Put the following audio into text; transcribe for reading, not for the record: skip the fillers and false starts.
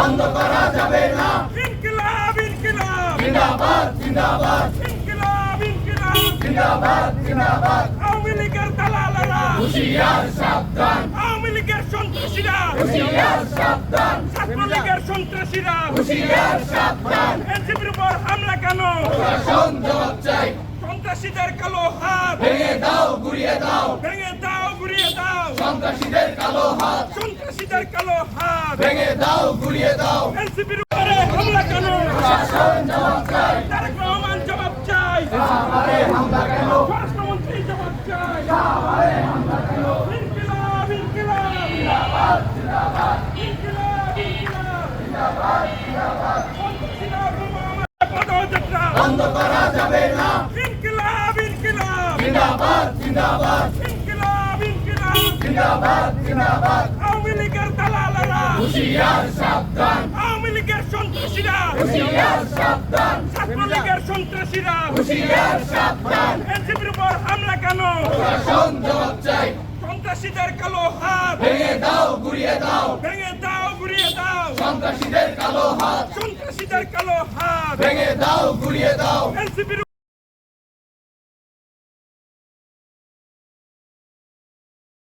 বন্ধ করা যাবে না। ইনকিলাব ইনকিলাব জিন্দাবাদ জিন্দাবাদ ইনকিলাব ইনকিলাব জিন্দাবাদ জিন্দাবাদ। আওয়ামী লীগের দালালেরা হুঁশিয়ার সাবধান, আওয়ামী লীগের সন্ত্রাসীরা হুঁশিয়ার সাবধান, ছাত্রলীগের সন্ত্রাসীরা হুঁশিয়ার সাবধান। এনসিপির উপর হামলা কেন? প্রশাসন জবাব চাই। সন্ত্রাসীদের কালো হাত ভেঙে দাও গুড়িয়ে দাও, ভেঙে দাও গুড়িয়ে দাও। সন্ত্রাসীদের কালো হাত। সন্ত্রাসীদের কালো হাত ভেঙে দাও গুড়িয়ে দাও, এনসিপির উপরে হামলা কেন? প্রশাসন জবাব চাই। তারেক রহমান জবাব চাই, আমারে হামলা কেন? স্বরাষ্ট্রমন্ত্রী জবাব চাই। আমারে হামলা কেন? ইনকিলাব ইনকিলাব জিন্দাবাদ জিন্দাবাদ ইনকিলাব ইনকিলাব জিন্দাবাদ জিন্দাবাদ। সন্ত্রাসীরা আমাদের পদযাত্রা বন্ধ করা যাবে না। ইনকিলাব ইনকিলাব জিন্দাবাদ জিন্দাবাদ ইনকিলাব ইনকিলাব জিন্দাবাদ জিন্দাবাদ। আওয়ামী লীগের দালালেরা হুঁশিয়ার সাবধান, আওয়ামী লীগের সন্ত্রাসীরা হুঁশিয়ার সাবধান, ছাত্রলীগের সন্ত্রাসীরা হুঁশিয়ার সাবধান। এনসিপির উপর হামলা কেন? প্রশাসন জবাব চাই। সন্ত্রাসীদের কালো হাত ভেঙে দাও গুড়িয়ে দাও, ভেঙে দাও গুড়িয়ে দাও। সন্ত্রাসীদের কালো হাত। সন্ত্রাসীদের কালো হাত ভেঙে দাও গুড়িয়ে দাও, এনসিপির